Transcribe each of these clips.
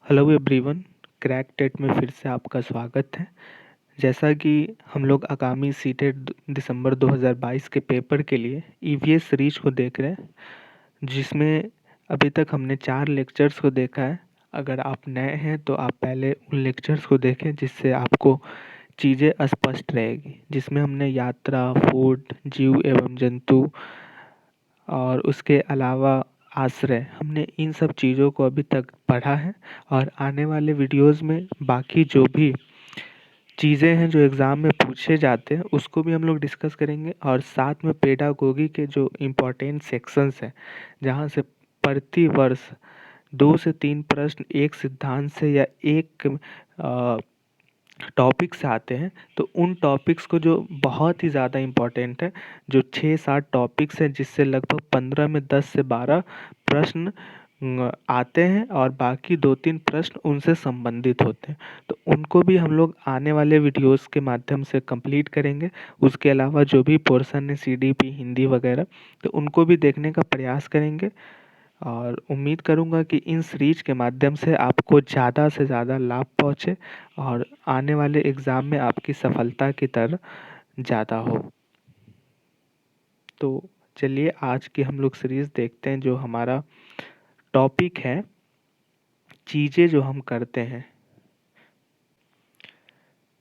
Hello everyone, crack TET में फिर से आपका स्वागत है। जैसा कि हम लोग आगामी सीटेट दिसंबर 2022 के पेपर के लिए ईवीएस सीरीज को देख रहे हैं, जिसमें अभी तक हमने 4 लेक्चर्स को देखा है। अगर आप नए हैं तो आप पहले उन लेक्चर्स को देखें, जिससे आपको चीज़ें स्पष्ट रहेगी। जिसमें हमने यात्रा, फूड, जीव एवं जंतु और उसके अलावा आश्रय, हमने इन सब चीज़ों को अभी तक पढ़ा है। और आने वाले वीडियोज़ में बाकी जो भी चीज़ें हैं जो एग्ज़ाम में पूछे जाते हैं, उसको भी हम लोग डिस्कस करेंगे। और साथ में पेडागोगी के जो इम्पोर्टेंट सेक्शंस हैं, जहाँ से प्रति वर्ष 2 से 3 प्रश्न एक सिद्धांत से या एक टॉपिक से आते हैं, तो उन टॉपिक्स को जो बहुत ही ज़्यादा इम्पोर्टेंट है, जो 6-7 टॉपिक्स हैं, जिससे लगभग 15 में 10 से 12 प्रश्न आते हैं और बाकी 2-3 प्रश्न उनसे संबंधित होते हैं। तो उनको भी हम लोग आने वाले वीडियोस के माध्यम से कंप्लीट करेंगे। उसके अलावा जो भी पोर्शन है सीडीपी, हिंदी वगैरह, तो उनको भी देखने का प्रयास करेंगे। और उम्मीद करूँगा कि इन सीरीज के माध्यम से आपको ज़्यादा से ज़्यादा लाभ पहुँचे और आने वाले एग्ज़ाम में आपकी सफलता की दर ज़्यादा हो। तो चलिए आज की हम लोग सीरीज़ देखते हैं। जो हमारा टॉपिक है, चीज़ें जो हम करते हैं,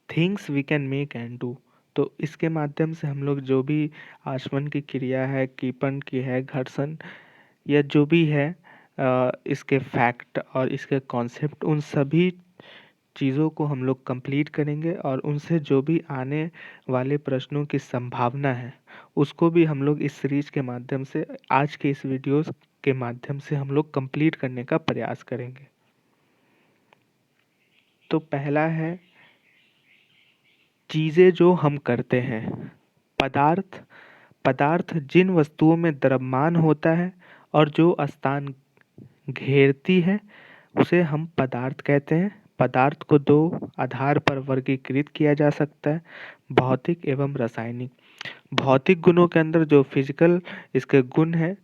things we can make and do. तो इसके माध्यम से हम लोग जो भी आचमन की क्रिया है, कीपन की है, घर्षण या जो भी है, इसके फैक्ट और इसके कॉन्सेप्ट, उन सभी चीज़ों को हम लोग कंप्लीट करेंगे। और उनसे जो भी आने वाले प्रश्नों की संभावना है, उसको भी हम लोग इस सीरीज के माध्यम से, आज के इस वीडियोस के माध्यम से हम लोग कंप्लीट करने का प्रयास करेंगे। तो पहला है चीज़ें जो हम करते हैं। पदार्थ, पदार्थ जिन वस्तुओं में द्रव्यमान होता है और जो स्थान घेरती है, उसे हम पदार्थ कहते हैं। पदार्थ को 2 आधार पर वर्गीकृत किया जा सकता है, भौतिक एवं रासायनिक। भौतिक गुणों के अंदर जो फिजिकल इसके गुण है,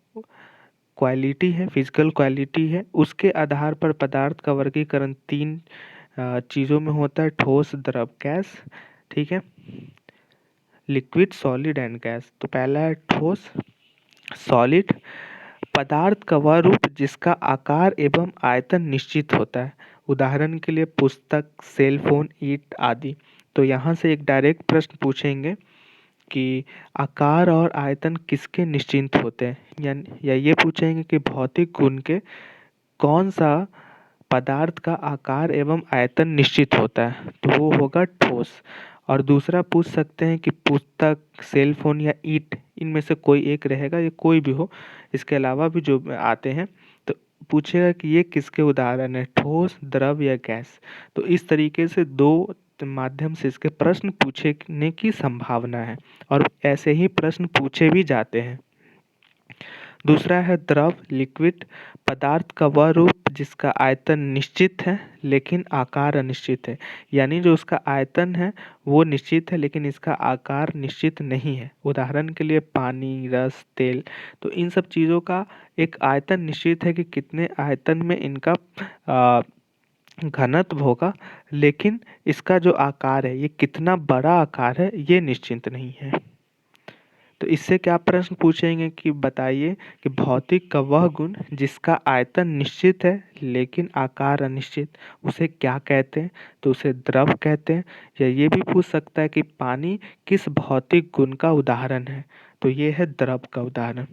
क्वालिटी है, फिजिकल क्वालिटी है, उसके आधार पर पदार्थ का वर्गीकरण 3 चीज़ों में होता है: ठोस, द्रव, गैस। ठीक है, लिक्विड, सॉलिड एंड गैस। तो पहला है ठोस, सॉलिड। पदार्थ का वह रूप जिसका आकार एवं आयतन निश्चित होता है। उदाहरण के लिए पुस्तक, सेल फोन, ईंट आदि। तो यहाँ से एक डायरेक्ट प्रश्न पूछेंगे कि आकार और आयतन किसके निश्चित होते हैं, या ये पूछेंगे कि भौतिक गुण के कौन सा पदार्थ का आकार एवं आयतन निश्चित होता है, तो वो होगा ठोस। और दूसरा पूछ सकते हैं कि पुस्तक, सेल फोन या ईंट, इनमें से कोई एक रहेगा, ये कोई भी हो, इसके अलावा भी जो आते हैं, तो पूछेगा कि ये किसके उदाहरण है, ठोस, द्रव या गैस। तो इस तरीके से 2 माध्यम से इसके प्रश्न पूछने की संभावना है, और ऐसे ही प्रश्न पूछे भी जाते हैं। दूसरा है द्रव, लिक्विड। पदार्थ का वह रूप जिसका आयतन निश्चित है लेकिन आकार अनिश्चित है। यानी जो उसका आयतन है वो निश्चित है, लेकिन इसका आकार निश्चित नहीं है। उदाहरण के लिए पानी, रस, तेल। तो इन सब चीज़ों का एक आयतन निश्चित है कि कितने आयतन में इनका घनत्व होगा, लेकिन इसका जो आकार है, ये कितना बड़ा आकार है, ये निश्चित नहीं है। तो इससे क्या प्रश्न पूछेंगे कि बताइए कि भौतिक का वह गुण जिसका आयतन निश्चित है लेकिन आकार अनिश्चित, उसे क्या कहते हैं, तो उसे द्रव कहते हैं। या ये भी पूछ सकता है कि पानी किस भौतिक गुण का उदाहरण है, तो ये है द्रव का उदाहरण।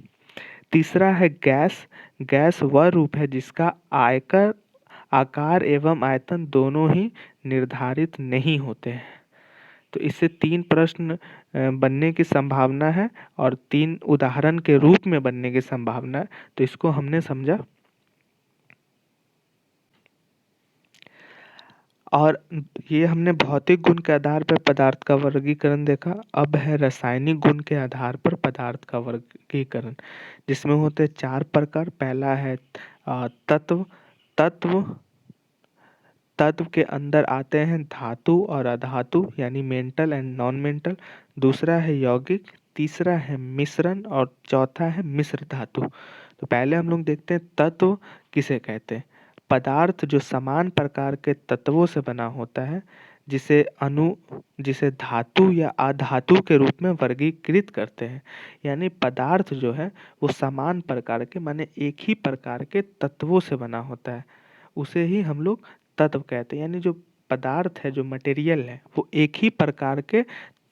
तीसरा है गैस। गैस वह रूप है जिसका आयकर, आकार एवं आयतन दोनों ही निर्धारित नहीं होते हैं। तो इससे 3 प्रश्न बनने की संभावना है और 3 उदाहरण के रूप में बनने की संभावना है। तो इसको हमने समझा। और ये हमने भौतिक गुण के आधार पर पदार्थ का वर्गीकरण देखा। अब है रासायनिक गुण के आधार पर पदार्थ का वर्गीकरण, जिसमें होते हैं 4 प्रकार। पहला है तत्व। तत्व तत्व के अंदर आते हैं धातु और अधातु, यानी मेंटल एंड नॉन मेंटल। दूसरा है यौगिक, तीसरा है मिश्रण और चौथा है मिश्र धातु। तो पहले हम लोग देखते हैं तत्व किसे कहते हैं। पदार्थ जो समान प्रकार के तत्वों से बना होता है, जिसे धातु या अधातु के रूप में वर्गीकृत करते हैं। यानी पदार्थ जो है वो समान प्रकार के, माने एक ही प्रकार के तत्वों से बना होता है, उसे ही हम लोग तत्व कहते हैं। यानी जो पदार्थ है, जो मटेरियल है, वो एक ही प्रकार के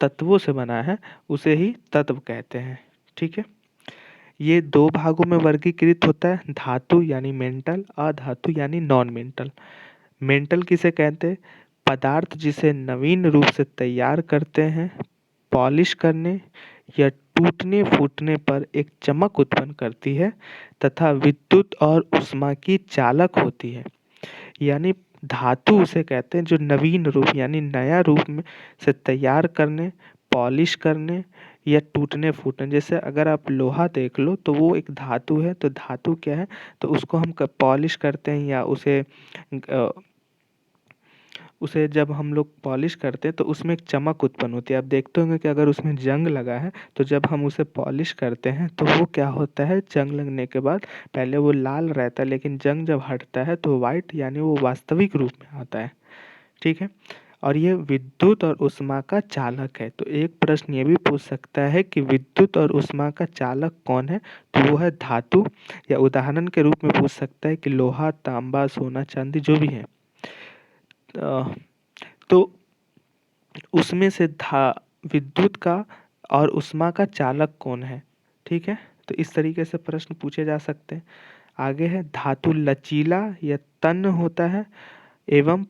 तत्वों से बना है, उसे ही तत्व कहते हैं। ठीक है। ये दो भागों में वर्गीकृत होता है, धातु यानी मेंटल, अधातु यानी नॉन मेंटल। मेंटल किसे कहते हैं? पदार्थ जिसे नवीन रूप से तैयार करते हैं, पॉलिश करने या टूटने फूटने पर एक चमक उत्पन्न करती है तथा विद्युत और ऊष्मा की चालक होती है। यानी धातु उसे कहते हैं जो नवीन रूप यानी नया रूप में से तैयार करने, पॉलिश करने या टूटने फूटने। जैसे अगर आप लोहा देख लो तो वो एक धातु है, तो धातु क्या है, तो उसको हम पॉलिश करते हैं या उसे जब हम लोग पॉलिश करते हैं तो उसमें एक चमक उत्पन्न होती है। आप देखते होंगे कि अगर उसमें जंग लगा है तो जब हम उसे पॉलिश करते हैं तो वो क्या होता है, जंग लगने के बाद पहले वो लाल रहता है, लेकिन जंग जब हटता है तो वाइट यानी वो वास्तविक रूप में आता है। ठीक है। और ये विद्युत और ऊष्मा का चालक है। तो एक प्रश्न ये भी पूछ सकता है कि विद्युत और ऊष्मा का चालक कौन है, तो वो है धातु। या उदाहरण के रूप में पूछ सकता है कि लोहा, तांबा, सोना, चांदी जो भी है, तो उसमें से विद्युत का और ऊष्मा का चालक कौन है। ठीक है। तो इस तरीके से प्रश्न पूछे जा सकते हैं। आगे है, धातु लचीला या तन्य होता है एवं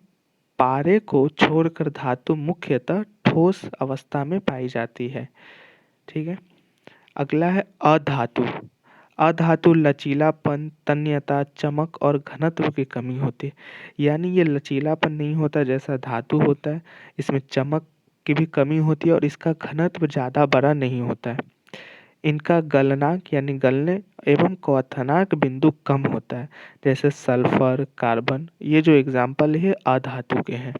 पारे को छोड़कर धातु मुख्यतः ठोस अवस्था में पाई जाती है। ठीक है। अगला है अधातु। अधातु लचीलापन, तन्यता, चमक और घनत्व की कमी होती है। यानी ये लचीलापन नहीं होता जैसा धातु होता है, इसमें चमक की भी कमी होती है और इसका घनत्व ज़्यादा बड़ा नहीं होता है। इनका गलनांक यानी गलने एवं क्वथनांक बिंदु कम होता है, जैसे सल्फर, कार्बन, ये जो एग्जाम्पल है अधातु के हैं।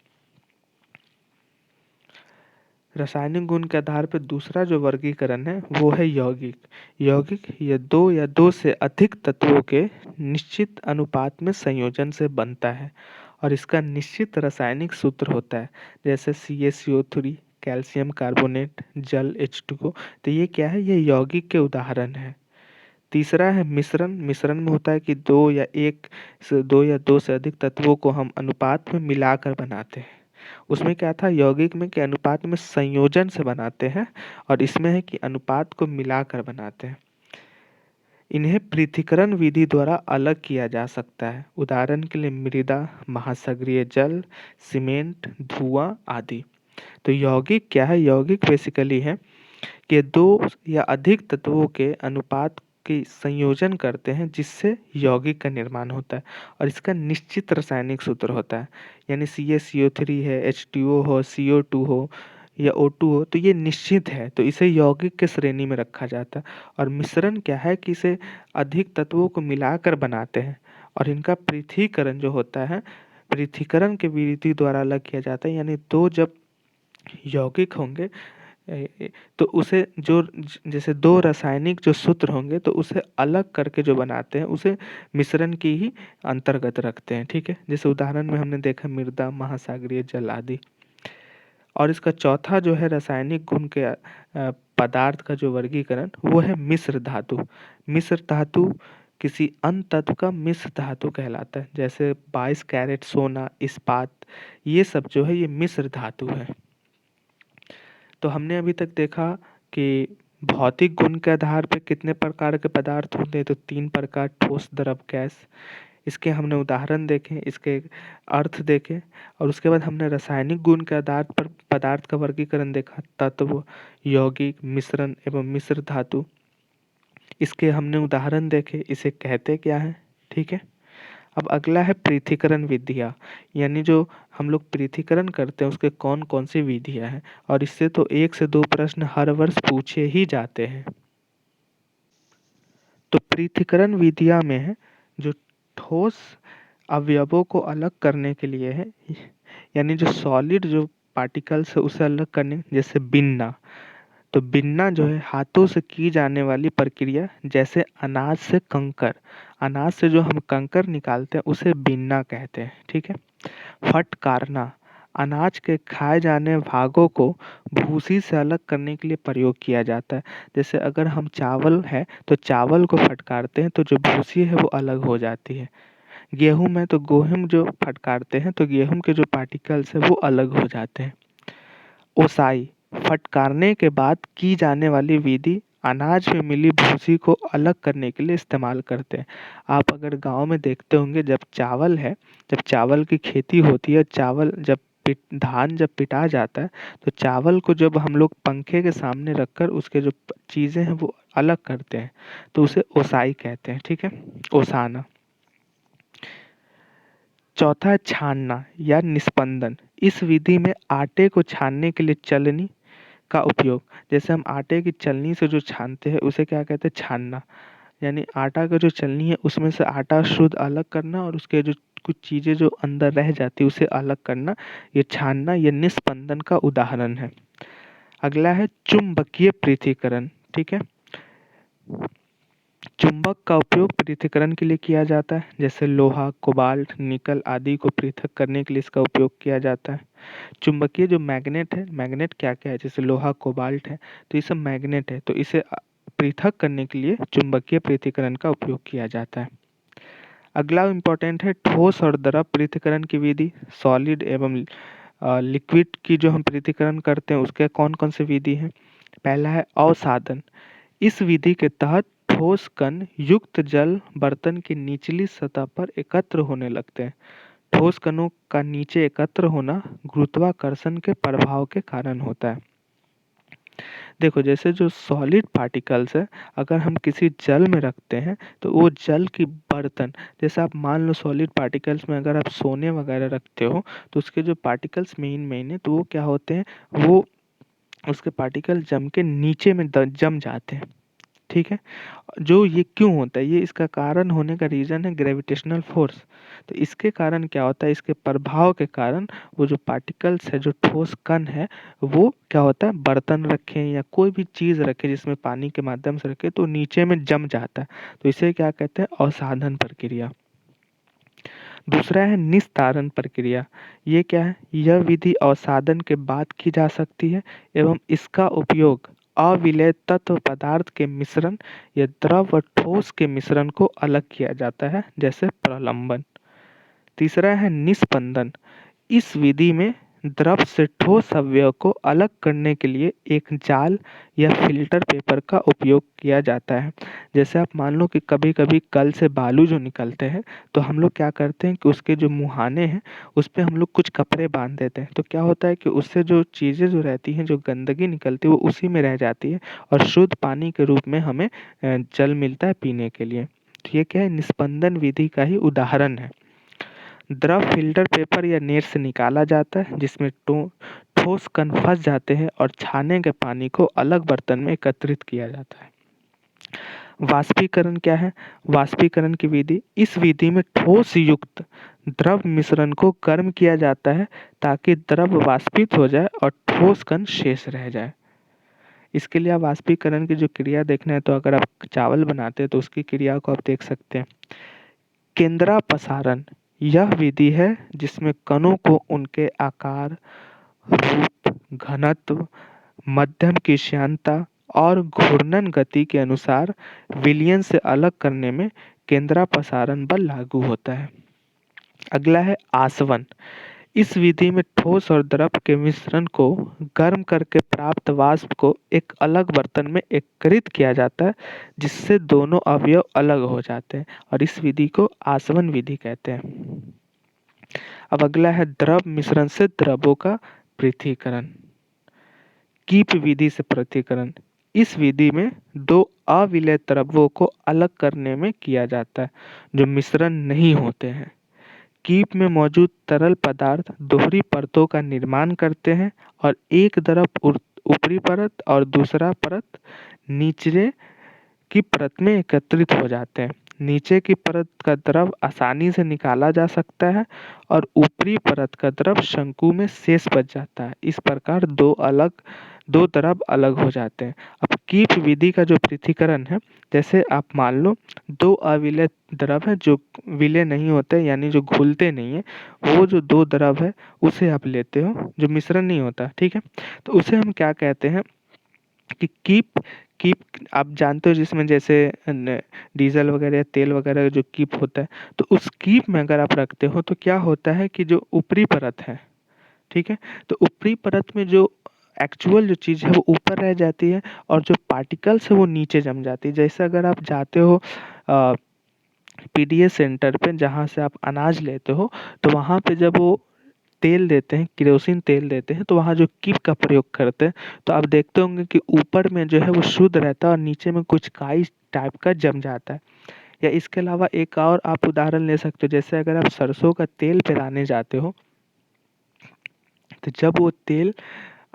रासायनिक गुण के आधार पर दूसरा जो वर्गीकरण है वो है यौगिक। यौगिक ये दो या दो से अधिक तत्वों के निश्चित अनुपात में संयोजन से बनता है और इसका निश्चित रासायनिक सूत्र होता है, जैसे CaCO3, कैल्शियम कार्बोनेट, जल H2O। तो ये क्या है, ये यौगिक के उदाहरण है। तीसरा है मिश्रण। मिश्रण में होता है कि दो या दो से अधिक तत्वों को हम अनुपात में मिलाकर बनाते हैं। उसमें क्या था, यौगिक में कि अनुपात में संयोजन से बनाते हैं और इसमें है कि अनुपात को मिलाकर बनाते हैं। इन्हें पृथक्करण विधि द्वारा अलग किया जा सकता है। उदाहरण के लिए मृदा, महासागरीय जल, सीमेंट, धुआं आदि। तो यौगिक क्या है, यौगिक बेसिकली है कि दो या अधिक तत्वों के अनुपात के संयोजन करते हैं जिससे यौगिक का निर्माण होता है और इसका निश्चित रासायनिक सूत्र होता है। यानी CaCO3 है, H2O हो, CO2 हो या O2 हो, तो ये निश्चित है, तो इसे यौगिक के श्रेणी में रखा जाता है। और मिश्रण क्या है कि इसे अधिक तत्वों को मिलाकर बनाते हैं और इनका पृथक्करण जो होता है, पृथक्करण के विधि द्वारा अलग किया जाता है। यानी दो जब यौगिक होंगे तो उसे जो जैसे दो रासायनिक जो सूत्र होंगे तो उसे अलग करके जो बनाते हैं उसे मिश्रण की ही अंतर्गत रखते हैं। ठीक है। जैसे उदाहरण में हमने देखा मृदा, महासागरीय जल आदि। और इसका चौथा जो है रासायनिक गुण के पदार्थ का जो वर्गीकरण वो है मिश्र धातु। मिश्र धातु किसी अन्य तत्व का मिश्र धातु कहलाता है, जैसे 22 कैरेट सोना, इस्पात, ये सब जो है ये मिश्र धातु है। तो हमने अभी तक देखा कि भौतिक गुण के आधार पर कितने प्रकार के पदार्थ होते हैं, तो 3 प्रकार, ठोस, द्रव, गैस। इसके हमने उदाहरण देखे, इसके अर्थ देखे और उसके बाद हमने रासायनिक गुण के आधार पर पदार्थ का वर्गीकरण देखा, तत्व, यौगिक, मिश्रण एवं मिश्र धातु। इसके हमने उदाहरण देखे, इसे कहते क्या है। ठीक है। अब अगला है पृथक्करण विधियाँ, यानी जो हम लोग पृथक्करण करते हैं उसके कौन कौन सी विधियाँ हैं, और इससे तो 1 से 2 प्रश्न हर वर्ष पूछे ही जाते हैं। तो पृथक्करण विधियाँ में है जो ठोस अवयवों को अलग करने के लिए है, यानी जो सॉलिड जो पार्टिकल्स है उसे अलग करने, जैसे बिनना। तो बिनना जो है हाथों से की जाने वाली प्रक्रिया, जैसे अनाज से कंकर। अनाज से जो हम कंकर निकालते हैं उसे बीनना कहते हैं, ठीक है। फटकारना, अनाज के खाए जाने भागों को भूसी से अलग करने के लिए प्रयोग किया जाता है। जैसे अगर हम चावल है तो चावल को फटकारते हैं तो जो भूसी है वो अलग हो जाती है। गेहूं में तो गेहूं जो फटकारते हैं तो गेहूं के जो पार्टिकल्स है वो अलग हो जाते हैं। ओसाई, फटकारने के बाद की जाने वाली विधि अनाज में मिली भूसी को अलग करने के लिए इस्तेमाल करते हैं। आप अगर गांव में देखते होंगे जब चावल की खेती होती है, धान जब पिटा जाता है तो चावल को जब हम लोग पंखे के सामने रखकर उसके जो चीजें हैं वो अलग करते हैं तो उसे ओसाई कहते हैं, ठीक है, ओसाना। चौथा है छानना या निस्पंदन। इस विधि में आटे को छानने के लिए चलनी का उपयोग, जैसे हम आटे की चलनी से जो छानते हैं उसे क्या कहते हैं, छानना। यानी आटा का जो चलनी है उसमें से आटा शुद्ध अलग करना और उसके जो कुछ चीजें जो अंदर रह जाती है उसे अलग करना, ये छानना, ये निस्पंदन का उदाहरण है। अगला है चुंबकीय पृथक्करण, ठीक है। चुंबक का उपयोग पृथक्करण के लिए किया जाता है, जैसे लोहा, कोबाल्ट, निकल आदि को पृथक करने के लिए इसका उपयोग किया जाता है। चुंबकीय जो मैग्नेट है, मैग्नेट क्या क्या है, जैसे लोहा, कोबाल्ट है तो ये सब मैग्नेट है, तो इसे पृथक करने के लिए चुंबकीय पृथक्करण का उपयोग किया जाता है। अगला इम्पोर्टेंट है ठोस और द्रव पृथक्करण की विधि। सॉलिड एवं लिक्विड की जो हम पृथक्करण करते हैं उसके कौन कौन से विधि हैं। पहला है अवसादन। इस विधि के तहत ठोस कण युक्त जल बर्तन की निचली सतह पर एकत्र होने लगते हैं। ठोस कणों का नीचे एकत्र होना गुरुत्वाकर्षण के प्रभाव के कारण होता है। देखो, जैसे जो सॉलिड पार्टिकल्स है, अगर हम किसी जल में रखते हैं तो वो जल की बर्तन, जैसे आप मान लो सॉलिड पार्टिकल्स में अगर आप सोने वगैरह रखते हो तो उसके जो पार्टिकल्स मेन है तो वो क्या होते हैं, वो उसके पार्टिकल जम के नीचे में जम जाते हैं, ठीक है। जो ये क्यों होता है, ये इसका कारण होने का रीजन है ग्रेविटेशनल फोर्स। तो इसके कारण क्या होता है, इसके प्रभाव के कारण वो जो पार्टिकल्स है, जो ठोस कण है, वो क्या होता है, बर्तन रखें या कोई भी चीज रखें जिसमें पानी के माध्यम से रखें तो नीचे में जम जाता है। तो इसे क्या कहते हैं, अवसादन प्रक्रिया। दूसरा है निस्तारण प्रक्रिया। ये क्या है, यह विधि अवसादन के बाद की जा सकती है एवं इसका उपयोग अविलेय तत्व पदार्थ के मिश्रण या द्रव व ठोस के मिश्रण को अलग किया जाता है, जैसे प्रलंबन। तीसरा है निस्पंदन। इस विधि में द्रव से ठोस अवयव को अलग करने के लिए एक जाल या फिल्टर पेपर का उपयोग किया जाता है। जैसे आप मान लो कि कभी कभी कल से बालू जो निकलते हैं तो हम लोग क्या करते हैं कि उसके जो मुहाने हैं उस पे हम लोग कुछ कपड़े बांध देते हैं, तो क्या होता है कि उससे जो चीज़ें जो रहती हैं, जो गंदगी निकलती है वो उसी में रह जाती है और शुद्ध पानी के रूप में हमें जल मिलता है पीने के लिए। तो ये क्या है, निस्पंदन विधि का ही उदाहरण है। द्रव फिल्टर पेपर या नेट से निकाला जाता है जिसमें ठोस कण फंस जाते हैं और छाने के पानी को अलग बर्तन में एकत्रित किया जाता है। वाष्पीकरण क्या है, वाष्पीकरण की विधि, इस विधि में ठोस युक्त द्रव मिश्रण को गर्म किया जाता है ताकि द्रव वाष्पित हो जाए और ठोस कण शेष रह जाए। इसके लिए आप वाष्पीकरण की जो क्रिया देखना है तो अगर आप चावल बनाते हैं तो उसकी क्रिया को आप देख सकते हैं। केंद्रापसारण, यह विधि है जिसमें कणों को उनके आकार, रूप, घनत्व, मध्यम की श्यानता और घूर्णन गति के अनुसार विलयन से अलग करने में केंद्रापसारण बल लागू होता है। अगला है आसवन। इस विधि में ठोस और द्रव के मिश्रण को गर्म करके प्राप्त वाष्प को एक अलग बर्तन में एकत्रित किया जाता है जिससे दोनों अवयव अलग हो जाते हैं और इस विधि को आसवन विधि कहते हैं। अब अगला है द्रव मिश्रण से द्रवों का पृथक्करण। कीप विधि से पृथक्करण, इस विधि में दो अविलेय द्रवों को अलग करने में किया जाता है जो मिश्रण नहीं होते हैं। कीप में मौजूद तरल पदार्थ दोहरी परतों का निर्माण करते हैं और एक द्रव ऊपरी परत और दूसरा परत नीचे की परत में एकत्रित हो जाते हैं। नीचे की परत का द्रव आसानी से निकाला जा सकता है और ऊपरी परत का द्रव शंकु में शेष बच जाता है। इस प्रकार दो द्रव अलग हो जाते हैं। अब कीप विधि का जो पृथक्करण है, जैसे आप मान लो दो अविलेय द्रव है जो विलेय नहीं होते यानी जो घुलते नहीं है, वो जो दो द्रव है उसे आप लेते हो जो मिश्रण नहीं होता, ठीक है। तो उसे हम क्या कहते हैं कि कीप कीप आप जानते हो जिसमें जैसे डीजल वगैरह या तेल वगैरह जो कीप होता है, तो उस कीप में अगर आप रखते हो तो क्या होता है कि जो ऊपरी परत है, ठीक है, तो ऊपरी परत में जो एक्चुअल जो चीज़ है वो ऊपर रह जाती है और जो पार्टिकल्स है वो नीचे जम जाती है। जैसे अगर आप जाते हो पीडीएस सेंटर पे जहाँ से आप अनाज लेते हो, तो वहाँ पे जब वो तेल देते हैं, केरोसिन तेल देते हैं, तो वहाँ जो कीप का प्रयोग करते हैं, तो आप देखते होंगे कि ऊपर में जो है वो शुद्ध रहता है और नीचे में कुछ काई टाइप का जम जाता है। या इसके अलावा एक और आप उदाहरण ले सकते हो, जैसे अगर आप सरसों का तेल पिराने जाते हो, तो जब वो तेल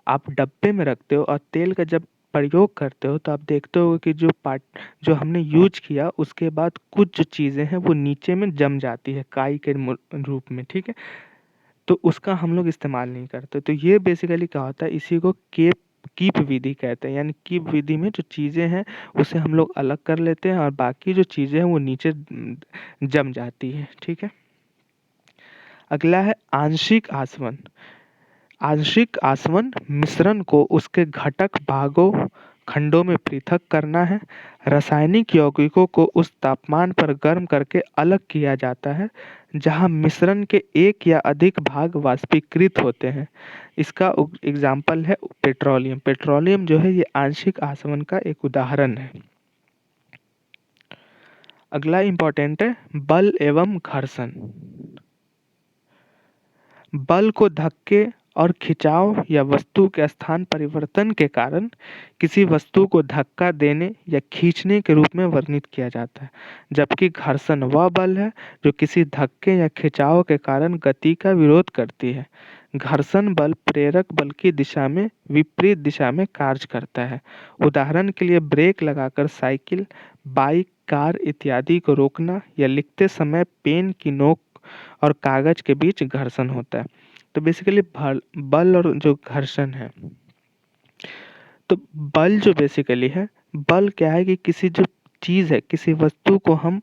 आप डब्बे में रखते हो और तेल का जब प्रयोग करते हो, तो आप देखते हो कि जो हमने यूज किया उसके बाद कुछ जो चीज़ें हैं वो नीचे में जम जाती है काई के रूप में, ठीक है। तो उसका हम लोग इस्तेमाल नहीं करते। तो ये बेसिकली क्या होता है, इसी को कीप विधि कहते हैं। यानी कीप विधि में जो चीज़ें हैं उसे हम लोग अलग कर लेते हैं और बाकी जो चीज़ें हैं वो नीचे जम जाती है, ठीक है। अगला है आंशिक आसवन। आंशिक आसवन मिश्रण को उसके घटक भागों खंडों में पृथक करना है। रासायनिक यौगिकों को उस तापमान पर गर्म करके अलग किया जाता है जहां मिश्रण के एक या अधिक भाग वाष्पीकृत होते हैं। इसका एग्जाम्पल है पेट्रोलियम। पेट्रोलियम जो है ये आंशिक आसवन का एक उदाहरण है। अगला इंपॉर्टेंट है बल एवं घर्षण। बल को धक्के और खिंचाव या वस्तु के स्थान परिवर्तन के कारण किसी वस्तु को धक्का देने या खींचने के रूप में वर्णित किया जाता है, जबकि घर्षण वह बल है जो किसी धक्के या खिंचाव के कारण गति का विरोध करती है। घर्षण बल प्रेरक बल की दिशा में विपरीत दिशा में कार्य करता है। उदाहरण के लिए ब्रेक लगाकर साइकिल, बाइक, कार इत्यादि को रोकना या लिखते समय पेन की नोक और कागज के बीच घर्षण होता है। तो बेसिकली बल और जो घर्षण है, तो बल जो बेसिकली है, बल क्या है कि किसी जो चीज़ है, किसी वस्तु को हम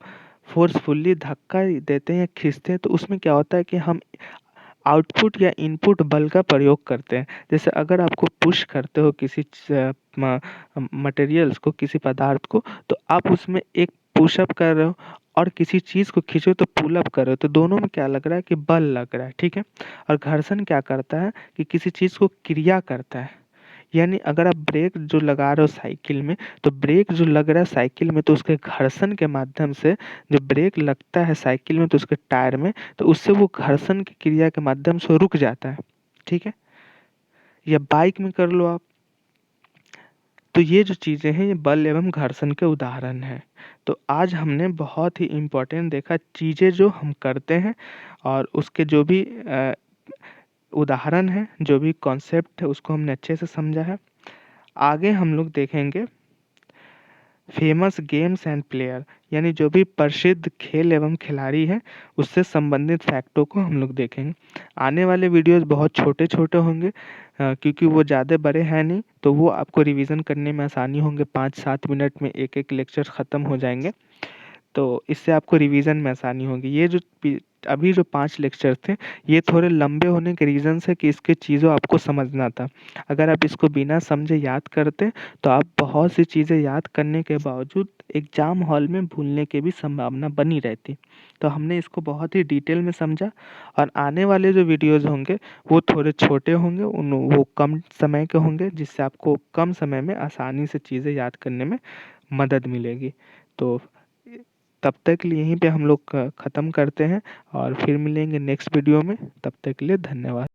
फोर्सफुली धक्का देते हैं या खींचते हैं, तो उसमें क्या होता है कि हम आउटपुट या इनपुट बल का प्रयोग करते हैं। जैसे अगर आपको पुश करते हो किसी मटेरियल्स को, किसी पदार्थ को, तो आप उसमें एक पुशअप कर रहे हो और किसी चीज़ को खींचो तो पुल अप कर रहे हो, तो दोनों में क्या लग रहा है कि बल लग रहा है, ठीक है। और घर्षण क्या करता है कि किसी चीज़ को क्रिया करता है। यानी अगर आप ब्रेक जो लगा रहे हो साइकिल में, तो ब्रेक जो लग रहा है साइकिल में, तो उसके घर्षण के माध्यम से जो ब्रेक लगता है साइकिल में तो उसके टायर में, तो उससे वो घर्षण की क्रिया के माध्यम से रुक जाता है, ठीक है। या बाइक में कर लो आप। तो ये जो चीज़ें हैं ये बल एवं घर्षण के उदाहरण हैं। तो आज हमने बहुत ही इम्पोर्टेंट देखा चीज़ें जो हम करते हैं और उसके जो भी उदाहरण है, जो भी कॉन्सेप्ट है उसको हमने अच्छे से समझा है। आगे हम लोग देखेंगे फेमस गेम्स एंड प्लेयर, यानी जो भी प्रसिद्ध खेल एवं खिलाड़ी हैं उससे संबंधित फैक्टों को हम लोग देखेंगे। आने वाले वीडियोस बहुत छोटे छोटे होंगे क्योंकि वो ज़्यादा बड़े हैं नहीं, तो वो आपको रिवीजन करने में आसानी होंगे। 5-7 मिनट में एक एक लेक्चर ख़त्म हो जाएंगे, तो इससे आपको रिवीजन में आसानी होगी। ये जो अभी जो 5 लेक्चर थे ये थोड़े लंबे होने के रीज़न से कि इसके चीज़ों आपको समझना था। अगर आप इसको बिना समझे याद करते तो आप बहुत सी चीज़ें याद करने के बावजूद एग्ज़ाम हॉल में भूलने की भी संभावना बनी रहती। तो हमने इसको बहुत ही डिटेल में समझा और आने वाले जो वीडियोज़ होंगे वो थोड़े छोटे होंगे, वो कम समय के होंगे, जिससे आपको कम समय में आसानी से चीज़ें याद करने में मदद मिलेगी। तो तब तक के लिए यहीं पे हम लोग ख़त्म करते हैं और फिर मिलेंगे नेक्स्ट वीडियो में। तब तक के लिए धन्यवाद।